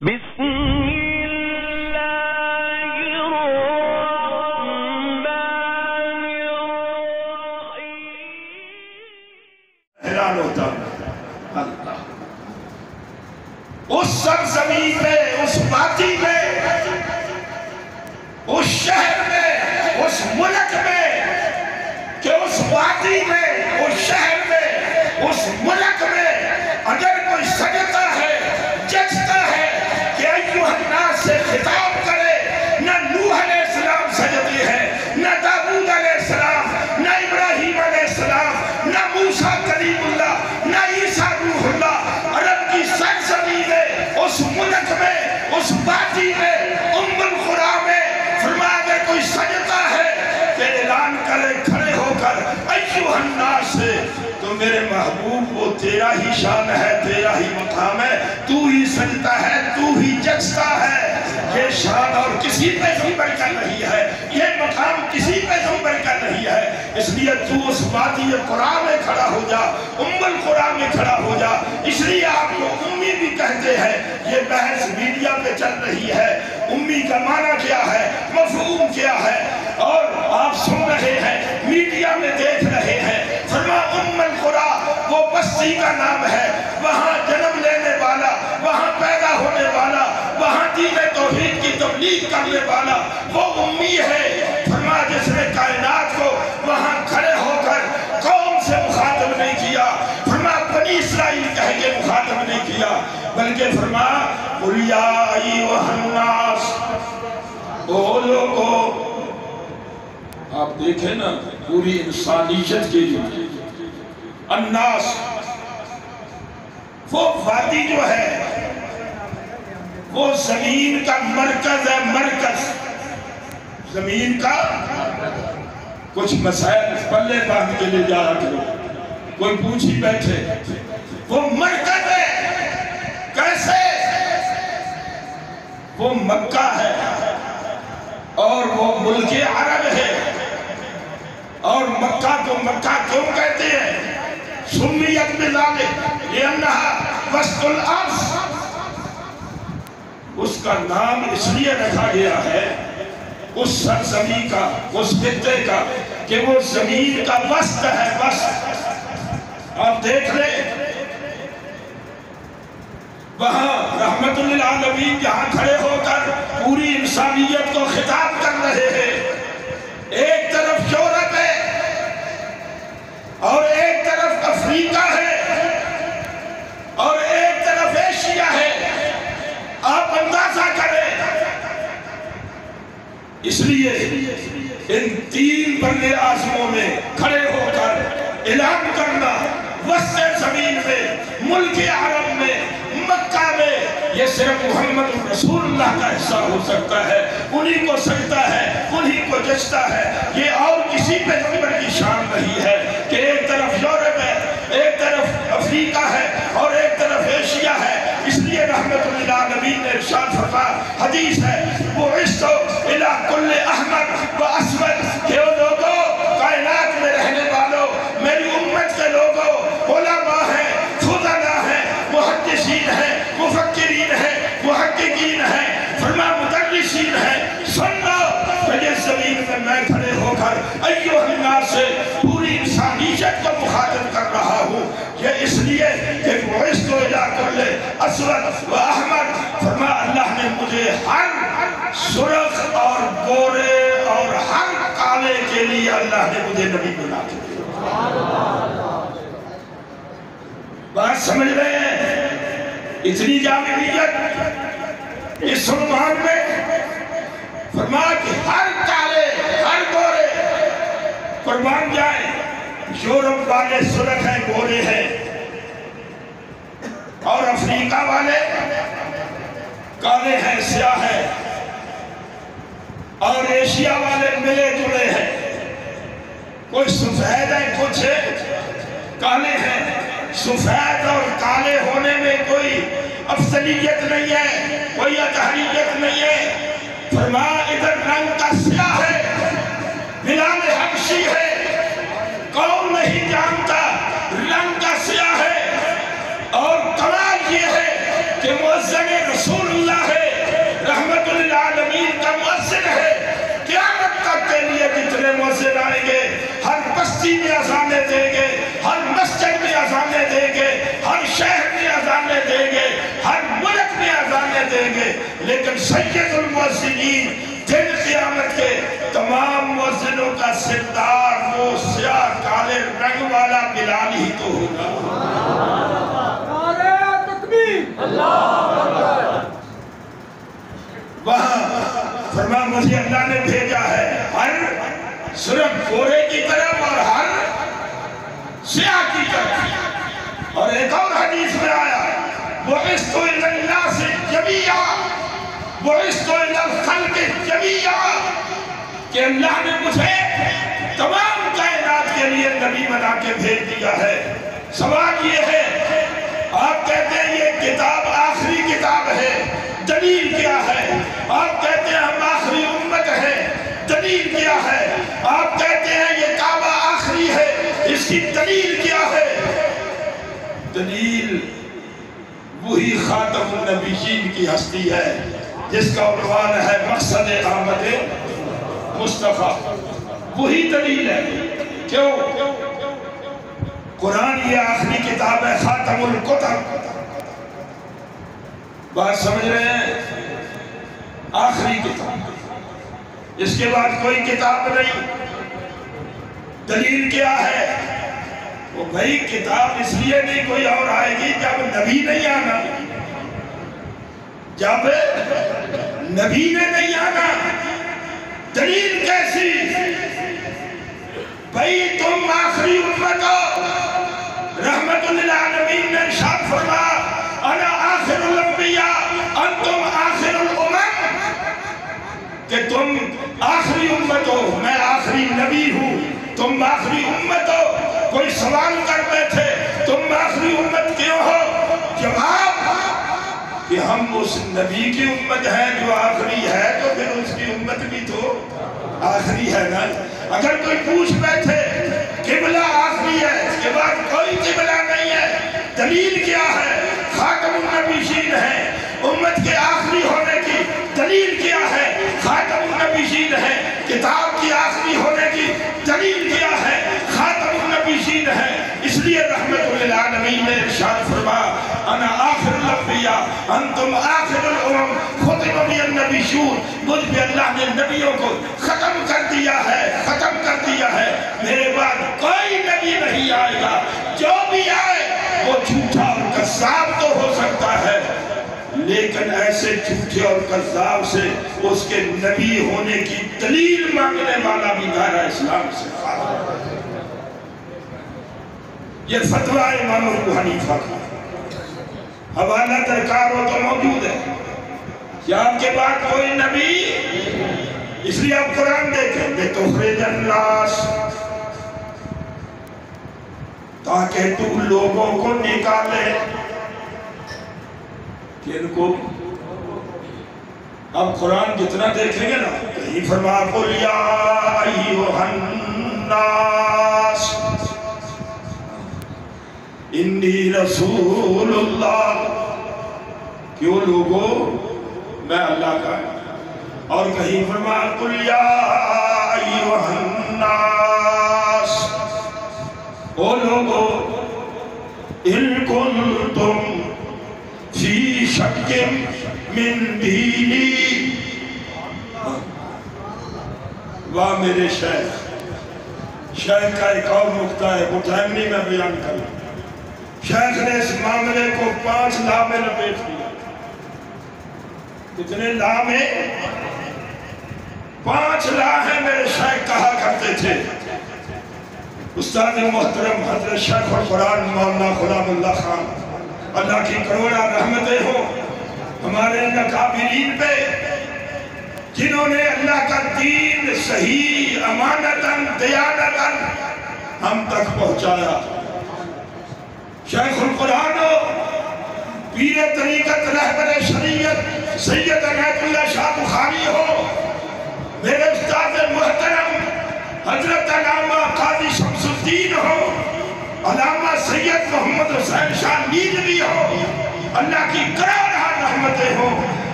بسم اللہ الرحمن الرحیم۔ حیران ہوتا اللہ اس سرزمین میں، اس وادی میں، اس شہر میں، اس ملک میں، کہ اس وادی میں، اس شہر میں، اس ملک میں اگر کوئی سجدہ ہے، ججتا ہے کہ ایوہ الناس سے خطاب کرے، نہ نوح علیہ السلام سجدی ہے، نہ داؤد علیہ السلام، نہ ابراہیم علیہ السلام، نہ موسیٰ کلیم اللہ، نہ عیسیٰ روح اللہ، عرب کی سرزمین میں، اس ملک میں، اس وادی میں، ام القریٰ میں فرمایا اگر کوئی سجدہ ہے کہ اعلان کرے کھڑے ہو کر ایوہ الناس سے، تو میرے محبوب وہ تیرا ہی شان ہے، تیرا ہی مقام ہے، تو ہی سجدہ ہے، تو ہی جچتا ہے۔ یہ شان اور کسی پیغمبر کا نہیں ہے، یہ مقام کسی پیغمبر کا نہیں ہے، اس لیے تو اس وادی قریٰ میں کھڑا ہو جا، ام القریٰ میں کھڑا ہو جا۔ اس لیے آپ کو امی بھی کہتے ہیں، یہ بحث میڈیا پہ چل رہی ہے، امی کا معنی کیا ہے، مفہوم کیا ہے، اور آپ سن رہے ہیں، میڈیا میں دیکھ رہے ہیں۔ فرما ام القریٰ وہ بستی کا نام ہے، وہاں جنم لینے والا، وہاں پیدا ہونے والا، وہاں دین توحید کی تبلیغ کرنے والا وہ امی ہے۔ فرما جس نے کائنات کو وہاں کھڑے ہو کر قوم سے مخاطب نہیں کیا، فرما بنی اسرائیل کہہ کے مخاطب نہیں کیا، بلکہ فرما قُلْ يَا أَيُّهَا النَّاسُ، او لوگو۔ آپ دیکھیں نا پوری انسانیت کے لیے الناس، وہ وادی جو ہے وہ زمین کا مرکز ہے، مرکز زمین کا۔ کچھ مسائل پلے باندھ کے لے جا رہا کرو، کوئی پوچھ ہی بیٹھے، وہ مرکز ہے۔ کیسے؟ وہ مکہ ہے اور وہ ملک عرب ہے، اور مکہ کو مکہ کیوں کہتے ہیں؟ سمیت بذالک لأنہا وسط الارض، اس کا نام اس لیے رکھا گیا ہے اس سرزمین کا، اس خطے کا، کہ وہ زمین کا وسط ہے، وسط۔ آپ دیکھ لیں وہاں رحمت للعالمین جہاں کھڑے ہو کر پوری انسانیت کو خطاب کر رہے ہیں، ایک طرف یورپ ہے اور ایک طرف افریقہ ہے اور ایک طرف ایشیا ہے۔ آپ اندازہ کریں، اس لیے ان تین بر اعظموں میں کھڑے ہو کر اعلان کرنا وسط زمین میں، ملک عرب میں، مکہ میں، یہ صرف محمد رسول اللہ کا حصہ ہو سکتا ہے، انہی کو سجدہ ہے، انہی کو جچتا ہے۔ یہ اور کسی پیغمبر کی شان نہیں ہے کہ ایک طرف یورپ ہے، ایک طرف افریقہ ہے اور ایک طرف ایشیا ہے۔ اس لیے رحمت للعالمین نے ارشاد فرمایا، حدیث ہے، بُعِثْتُ إِلَىٰ كُلِّ أَحْمَرٍ وَأَسْوَدٍ، کہ او لوگو، کائنات میں رہنے والوں، میری امت کے لوگوں، علماء ہیں، فضلاء ہیں، محدثین ہیں، مفکرین ہیں، محققین ہیں، فرما مدرسین ہیں، سن لو کہ یہ زمین میں کھڑے ہو کر ایوہ الناس سے پوری انسانیت کو مخاطب کر رہا ہوں۔ یہ اس لیے کہ بُعِثْتُ إِلَىٰ كُلِّ أَسْوَدٍ وَأَحْمَرٍ، فرما اللہ نے مجھے ہر سرخ اور گورے اور ہر کالے کے لیے اللہ نے مجھے نبی بنا کے دیا۔ بات سمجھ رہے ہیں؟ اتنی جامعیت اس عنوان میں، فرمایا کہ ہر کالے، ہر گورے قربان جائیں۔ یورپ والے سرخ ہیں، گورے ہیں، اور افریقہ والے کالے ہیں، سیاہ ہیں، اور ایشیا والے ملے جلے ہیں، کوئی سفید ہے، کچھ کالے ہیں۔ سفید اور کالے ہونے میں کوئی افضلیت نہیں ہے، کوئی اطہریت نہیں ہے۔ فرمایا ادھر رنگ کا سیاہ ہے، بلال حبشی ہے، کون نہیں جانتا، رنگ کا سیاہ ہے، اور کمال یہ ہے کہ مؤذن رسول اللہ بستی میں اذانیں دیں گے، ہر مسجد میں اذانیں دیں گے، ہر شہر میں اذانیں دیں گے، ہر ملک میں اذانیں دیں گے، لیکن سید المؤذنین دن قیامت کے تمام مؤذنوں کا سردار وہ سیاہ کالے رنگ والا بلال ہی تو ہوگا۔ نعرہ تکبیر، اللہ اکبر۔ وہاں فرمایا مجھے اللہ نے بھیجا ہے ہر صرف گورے کی طرف اور ہر سیاہ کی طرف۔ اور ایک اور حدیث میں آیا بُعِثْتُ إِلَى النَّاسِ جَمِيعًا بُعِثْتُ إِلَى الْخَلْقِ جَمِيعًا کہ اللہ نے مجھے تمام کائنات کے لیے نبی بنا کے بھیج دیا ہے۔ سوال یہ ہے آپ کہتے ہیں یہ کتاب آخری کتاب ہے، دلیل کیا ہے؟ آپ کہتے ہیں ہم آخری امت ہیں، دلیل کیا ہے؟ آپ کہتے ہیں یہ کعبہ آخری ہے، اس کی دلیل کیا ہے؟ دلیل وہی خاتم النبیین کی ہستی ہے جس کا عنوان ہے مقصد احمد مصطفیٰ۔ وہی دلیل ہے۔ کیوں؟ قرآن یہ آخری کتاب ہے، خاتم الکتب۔ بات سمجھ رہے ہیں؟ آخری کتاب، اس کے بعد کوئی کتاب نہیں۔ دلیل کیا ہے؟ وہ بھائی کتاب اس لیے نہیں کوئی اور آئے گی جب نبی نہیں آنا، جب نبی نے نہیں آنا۔ دلیل کیسی؟ بھائی تم آخری امت ہو، رحمت للعالمین نے ارشاد فرمایا انا آخر الانبیاء انتم آخر الامم، کہ تم آخری امت ہو، میں آخری نبی ہوں، تم آخری امت ہو۔ کوئی سوال کر بیٹھے تم آخری امت کیوں ہو؟ جواب کہ ہم اس نبی کی امت ہیں جو آخری ہے، تو پھر اس کی امت بھی تو آخری ہے نا۔ اگر کوئی پوچھ بیٹھے قبلہ آخری ہے، اس کے بعد کوئی قبلہ نہیں ہے، دلیل کیا ہے؟ خاتم النبیین ہے، امت کے آخری ہونے کی دلیل کیا ہے؟ خاتم النبیین ہے، کتاب کی آخری ہونے کی دلیل کیا ہے؟ خاتم النبیین ہے۔ اس لیے رحمت للعالمین نے ارشاد فرمایا انا آخر الانبیاء انتم آخر الامم ختم بی النبیون، مجھ پہ اللہ نے نبیوں کو ختم کر دیا ہے، ختم کر دیا ہے۔ میرے بعد کوئی نبی نہیں آئے گا، جو بھی آئے وہ جھوٹا اور کذاب تو ہو سکتا ہے، لیکن ایسے جھوٹے اور کذاب سے اس کے نبی ہونے کی دلیل مانگنے والا بھی دائرہ اسلام سے خارج ہے۔ یہ فتویٰ امام ابو حنیفہ کا حوالہ درکار ہو تو موجود ہے کہ آپ کے بعد کوئی نبی، اس لیے آپ قرآن دیکھیں لِتُخْرِجَ النَّاسَ، تاکہ تو لوگوں کو نکالے۔ کن کو؟ اب قرآن جتنا دیکھیں گے نا، کہیں فرمایا قُلْ يَا أَيُّهَا النَّاسِ انی رسول اللہ، کیوں لوگو میں اللہ کا۔ اور کہیں فرمایا قُلْ يَا أَيُّهَا النَّاسِ، او لوگو ان کنتم فی شک من دینی، واہ میرے شیخ کا ایک اور نقطہ ہے، وہ ٹائم نہیں میں بیان کروں۔ شیخ نے اس معاملے کو 5 لا میں لپیٹ دیا۔ کتنے لا میں؟ 5 لا ہیں میرے شیخ کہا کرتے تھے۔ استاد محترم حضرت شیخ القرآن مولانا غلام اللہ خان، اللہ کی کروڑا رحمتیں ہوں ہمارے اکابرین پہ، جنہوں نے اللہ کا دین صحیح امانتاً دیانتاً ہم تک پہنچایا۔ شیخ القرآن ہو، پیر طریقت رہبر شریعت سید عنایت اللہ شاہ بخاری ہو، میرے استاد محترم حضرت علامہ قاضی شمس الدین ہو، علامہ سید محمد حسین شاہ نیلوی ہو، اللہ کی کروڑہ رحمتیں ہو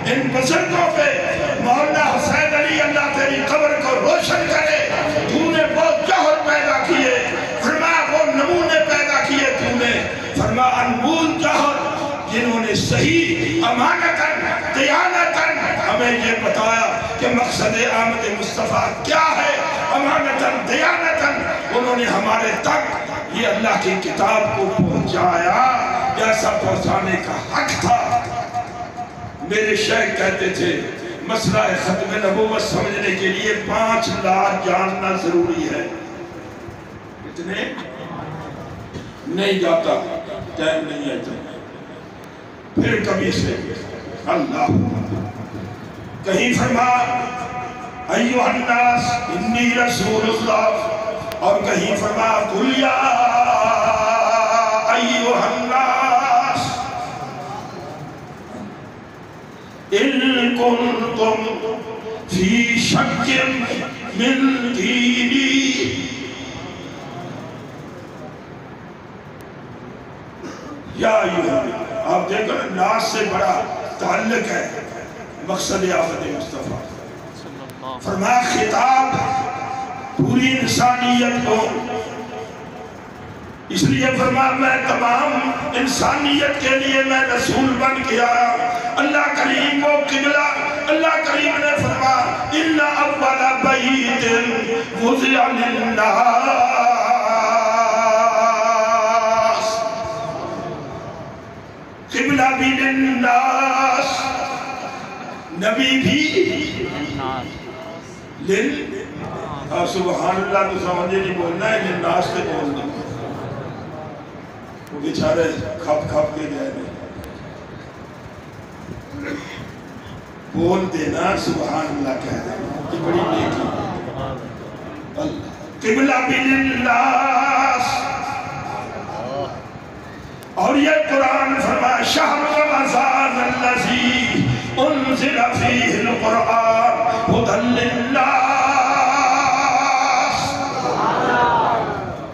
ان بزرگوں پہ۔ مولانا حسین علی اللہ تیری قبر کو روشن کرے، تو نے بہت جوہر پیدا کیے، دیانتاً ہمیں یہ بتایا کہ مقصد آمد مصطفیٰ کیا ہے، امانتاً دیانتاً انہوں نے ہمارے تک یہ اللہ کی کتاب کو پہنچایا جیسا پہنچانے کا حق تھا۔ میرے شیخ کہتے تھے مسئلہ ختم نبوت سمجھنے کے لیے 5 لا جاننا ضروری ہے۔ کتنے؟ نہیں جاتا، ٹائم نہیں آتا، پھر کبھی سے اللہ کہیں فرما ایوہ الناس انی رسول اللہ، اور کہیں فرما قل یا ایوہ الناس ان کنتم فی شک من دینی، یا آپ دیکھیں ناس سے بڑا تعلق ہے مقصد آمد مصطفیٰ۔ فرمایا خطاب پوری انسانیت کو، اس لیے فرمایا میں تمام انسانیت کے لیے میں رسول بن کے آیا۔ اللہ کریم کو قبلہ، اللہ کریم نے فرمایا اِنَّ أَوَّلَ بَيْتٍ وُضِعَ لِلنَّاسِ، قبلہ بھی للناس، نبی بھی سبحان اللہ تو سمجھے نہیں بولنا ہے، للناس سے بولنا، وہ بیچارے کھپ کھپ کے گئے نہیں، بول دینا سبحان اللہ کہہ دینا، یہ بڑی نیکی قبلہ بھی للناس۔ اور یہ قرآن فرمایا شہر رمضان الذی انزل فیہ القرآن ھدی للناس،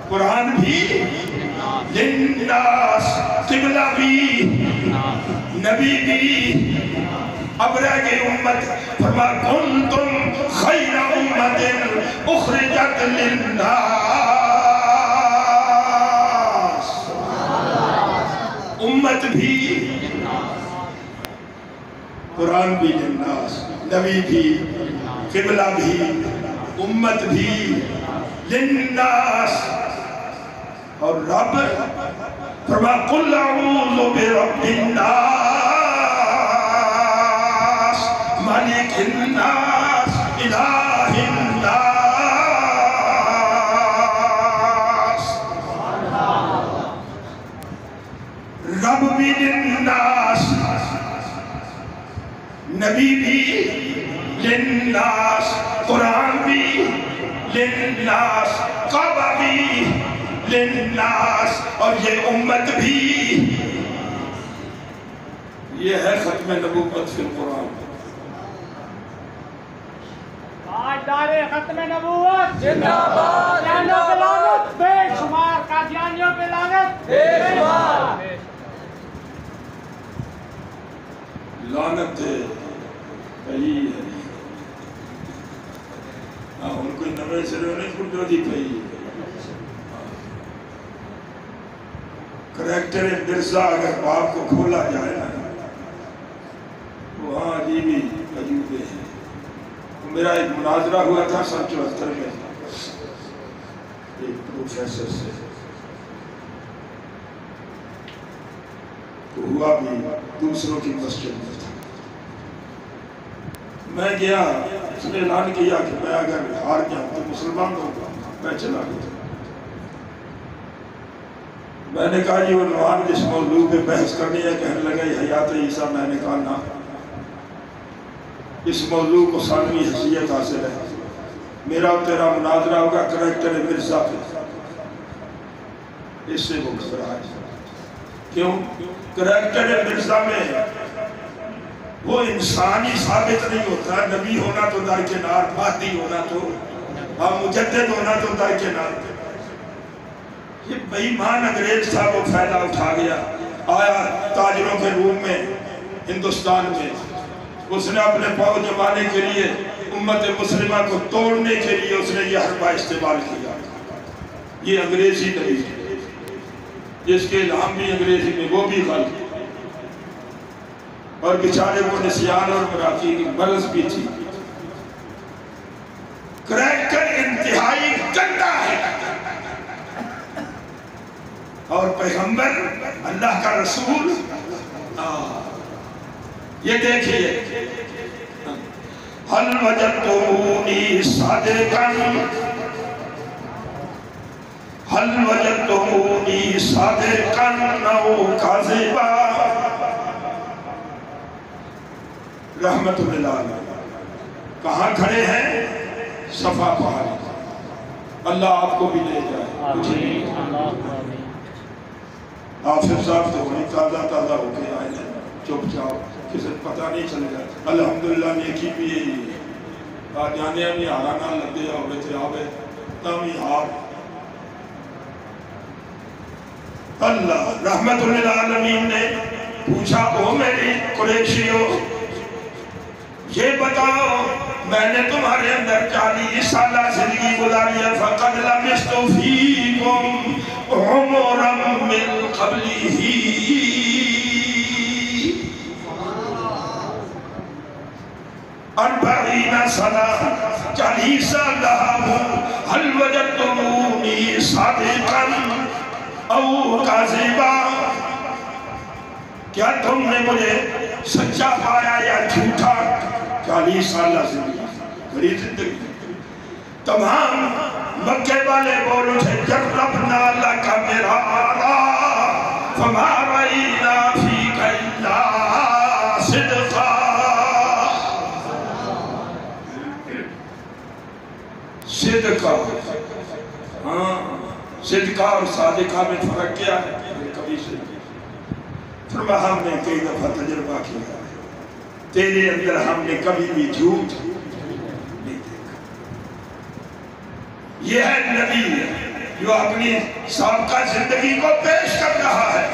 قرآن بھی للناس، قبلہ بھی، نبی بھی۔ اب رہ گئی امت، فرمایا کنتم خیر امت اخرجت للناس، امت بھی، قرآن بھی للناس، نبی بھی، قبلہ بھی، امت بھی للناس۔ اور رب فرمایا قل اعوذ برب الناس مالک الناس الہ الناس، رب بھی للناس، نبی بھی للناس، قرآن بھی للناس، کعبہ بھی للناس، اور یہ امت بھی۔ یہ ہے ختم نبوت فی القرآن۔ تاجدار ختم نبوت زندہ باد، قادیانیوں پہ لعنت بے شمار، قادیانیوں پہ لعنت بے شمار۔ لعنت پہی ہے، ان کو نوے سرے انہیں کھڑو دی پہی۔ کریکٹر مرزا اگر باپ کو کھولا جائے نا، وہاں عجیبی عجوبے ہیں۔ میرا ایک مناظرہ ہوا تھا 74 میں ایک پروفیسر سے، تو ہوا بھی دوسروں کی مسجد میں تھا۔ میں گیا، اس نے اعلان کیا کہ میں اگر ہار جاؤں تو مسلمان ہوگا، میں چلا گیا۔ میں نے کہا یہ عنوان جس موضوع پہ بحث کرنی ہے، کہنے لگا یہ حیات عیسیٰ۔ میں نے کہا نہ، اس موضوع کو ثانوی حیثیت حاصل ہے، میرا اور تیرا مناظرہ ہوگا کریکٹر مرزا پہ، اس سے وہ گھبرائے۔ کیوں؟ کریکٹر مرزا میں وہ انسانی ثابت نہیں ہوتا، نبی ہونا تو درکنار، مہدی ہونا تو، مجدد ہونا تو درکنار۔ یہ بے ایمان انگریز تھا، وہ فائدہ اٹھا گیا، آیا تاجروں کے روم میں ہندوستان میں، اس نے اپنے پاؤں جمانے کے لیے امت مسلمہ کو توڑنے کے لیے اس نے یہ حربہ استعمال کیا۔ یہ انگریزی نبی جس کے نام بھی انگریزی میں، وہ بھی غلط، اور بیچارے کو نسیان اور مراقی کی مرض بھی تھی. کریکٹر انتہائی گندا ہے. اور پیغمبر اللہ کا رسول یہ دیکھیے حل وجدتمونی صادقا حل وجدتمونی صادقا او کاذبا. رحمت اللہ کہاں کھڑے ہیں؟ صفا پہاڑی. اللہ آپ کو بھی لے جائے. حافظ صاحب تو وہیں تازہ ہو کے آئے ہیں. چپ جاؤ کسی پتہ نہیں چلے گا. الحمدللہ نیکی بھی یہی ہے. جانے ہمیں آرانا لگے ہوئے تھے آوے تامی آپ اللہ رحمت للعالمین نے پوچھا او میری قریشیوں یہ بتاؤ میں نے تمہارے اندر 40 سالہ زندگی گزاری ہے. فقد لبثت فیکم عمرا من قبلہ 40 سنہ 40 سال رہا ہوں. حل وجدتمونی صادقا او کاذبا. کیا تم نے مجھے سچا پایا یا جھوٹا؟ 40 سالہ زندگی بڑی زندگی. تمام مکے والے بول اٹھے جربنا لک مرارا فما رأینا فیک الا صدقا. صدقہ ہاں صدقہ اور صادقہ میں فرق کیا ہے؟ کبھی سے فرما ہم نے کئی دفعہ تجربہ کیا ہے تیرے اندر ہم نے کبھی بھی جھوٹ نہیں دیکھا. یہ ہے نبی جو اپنی سابقہ زندگی کو پیش کر رہا ہے.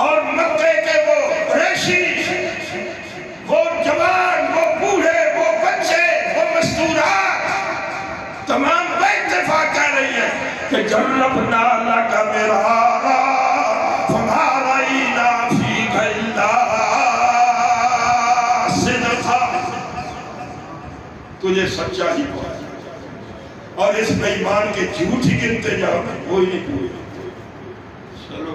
اور مکے کے وہ قریشی وہ جوان وہ بوڑھے وہ بچے وہ مستورات تمام بے اتفاق کہہ رہی ہے کہ جربنا لک مرارا فما رأینا فیک الا صدقا. تجھے سچا ہی پایا اور اس میں ایمان کے جھوٹ ہی گنتے جاؤ وہی نہیں پوئے. چلو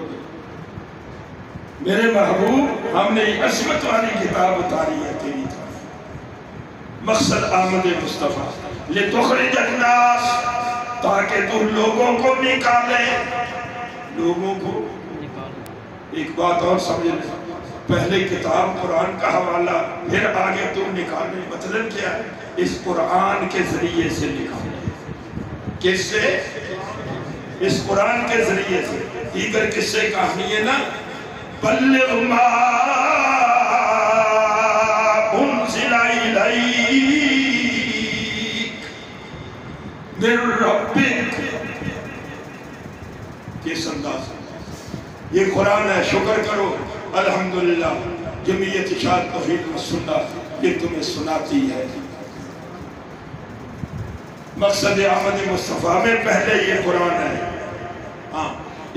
میرے محبوب ہم نے عصمت والی کتاب اتاری ہے تیری طرف. مقصد آمد مصطفیٰ لتخرج الناس تاکہ تو لوگوں کو نکالے. لوگوں کو ایک بات اور سمجھ لیں. پہلے کتاب قرآن کا حوالہ پھر آگے تو نکالنے. مطلب کیا ہے؟ اس قرآن کے ذریعے سے نکالے. کس سے؟ اس قرآن کے ذریعے سے. دیگر کس سے کہانی ہے نا بلغ ما انزل الیک من ربک. کس انداز یہ قرآن ہے. شکر کرو الحمدللہ جمعیت اشاعت توحید و سنت یہ تمہیں سناتی ہے. مقصد آمد مصطفیٰ میں پہلے یہ قرآن ہے. ہاں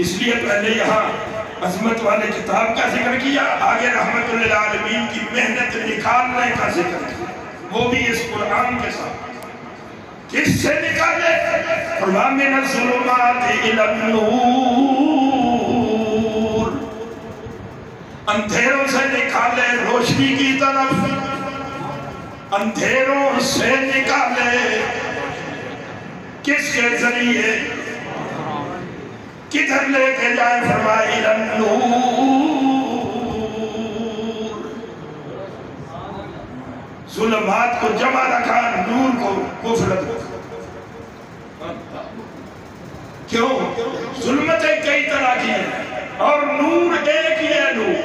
اس لیے پہلے یہاں عظمت والے کتاب کا ذکر کیا آگے رحمت للعالمین کی محنت نکالنے کا ذکر کیا وہ بھی اس قرآن کے ساتھ. کس سے نکالے؟ فرما من الظلمات الی النور. اندھیروں سے نکالے روشنی کی طرف. اندھیروں سے نکالے کس کے ذریعے؟ کدھر لے کے جائے؟ فرمائے الی النور. ظلمات کو جمع رکھا نور کو غفلت رکھا. کیوں؟ ظلمتیں کئی طرح کی ہیں اور نور ایک ہی ہے. نور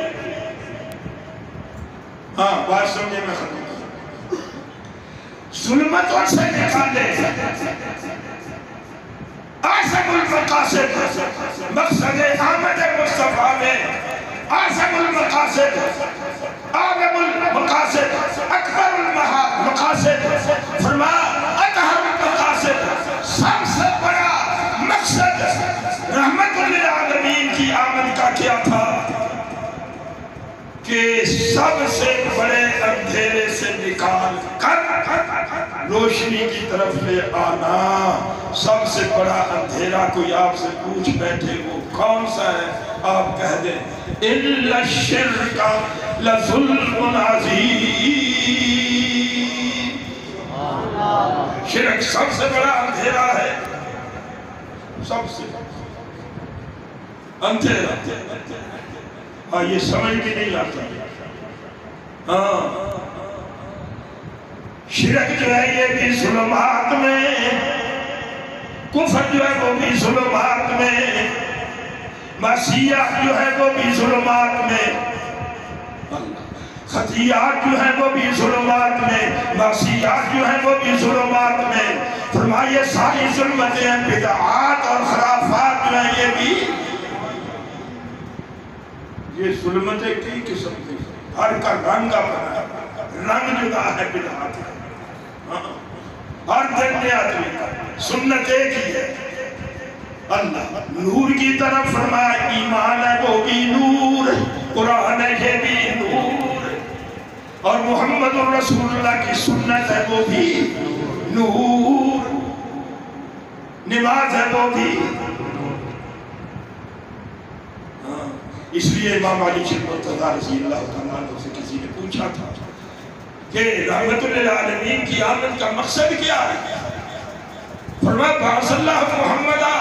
ہاں بات سمجھے میں ختم کروں. ظلمتوں سے نکالے اعظم المقاصد. مقصد آمد مصطفیٰ میں اعظم المقاصد اعظم المقاصد اکبر المقاصد فرما اطہر المقاصد سب سے بڑا مقصد رحمت للعالمین کی آمد کا کیا تھا کہ سب سے بڑے اندھیرے سے نکال کر روشنی کی طرف لے آنا. سب سے بڑا اندھیرا کوئی آپ سے پوچھ بیٹھے وہ کون سا ہے؟ آپ کہہ دیں اِلَّا الشِّرْكَ لَظُلْمٌ عَظِيمٌ. شرک سب سے بڑا اندھیرا ہے. سب سے اندھیرا. ہاں یہ سمجھ بھی نہیں آتا. ہاں شرک جو ہے یہ بھی ظلمات میں، کفر جو ہے وہ بھی ظلمات میں، معصیت جو ہے وہ بھی ظلمات میں، خطیات جو ہے وہ بھی ظلمات میں، معصیات جو ہے وہ بھی ظلمات میں. فرمائیے ساری ظلمتیں ہیں، بدعات اور خرافات جو ہیں یہ بھی. یہ ظلمتیں کی قسم کی، ہر کا رنگ اپنا ہے، رنگ جدا ہے بدعات کا. ہر دن نیا طریقہ، سنت ایک ہی ہے. اللہ نور کی طرف فرمایا ایمان ہے وہ بھی نور، قرآن ہے یہ بھی نور، اور محمد الرسول اللہ کی سنت ہے وہ بھی نور، نماز ہے وہ بھی. اس لیے امام علی شریف مرتضیٰ رضی اللہ تعالیٰ عنہ سے کسی نے پوچھا تھا کہ رحمت للعالمین کی آمد کا مقصد کیا ہے؟ فرمایا بعث اللہ محمدہ.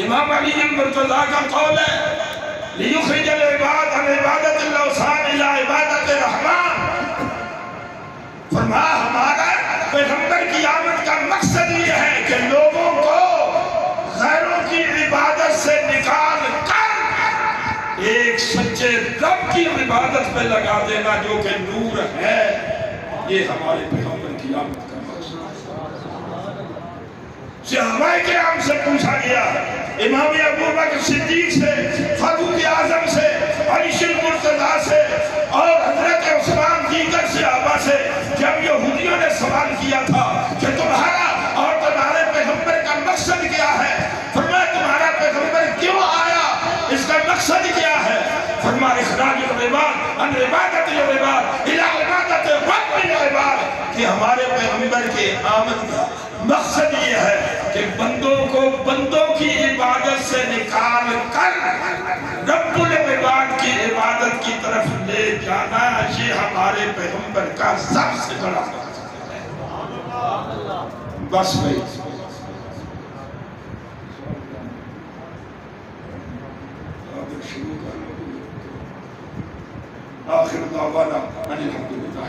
امام علی مرتضیٰ کا قول ہے لِيُخْرِجَ الْعِبَادَ عَنْ عِبَادَةِ الْأَوْثَانِ إِلَىٰ عِبَادَةِ الرَّحْمَٰنِ. فرمایا ہمارا پیغمبر کی آمد کا مقصد یہ ہے کہ لوگوں کو غیروں کی عبادت سے نکال کر ایک سچے رب کی عبادت پہ لگا دینا جو کہ نور ہے. یہ ہمارے پیغمبر کی آمد کا مقصد. صحابہ کرام سے پوچھا گیا، امام ابو بکر صدیق سے، فاروق اعظم سے، علی شریف مرتضیٰ سے اور حضرت عثمان دیگر صحابہ سے جب یہودیوں نے سوال کیا تھا کہ تمہارا اور تمہارے پیغمبر کا مقصد کیا ہے؟ فرمایا تمہارا پیغمبر کیوں آیا؟ اس کا مقصد کیا ہے؟ فرمایا اخراج العباد عن عبادت العباد الى عبادت رب العباد. کہ ہمارے پیغمبر کے آمد کا مقصد یہ ہے کہ بندوں کو بندوں کی عبادت سے نکال کر رب العباد کی عبادت کی طرف لے جانا. یہ ہمارے پیغمبر کا سب سے بڑا مقصد ہے. بس بھائی آخر دعوانا ان الحمدللہ.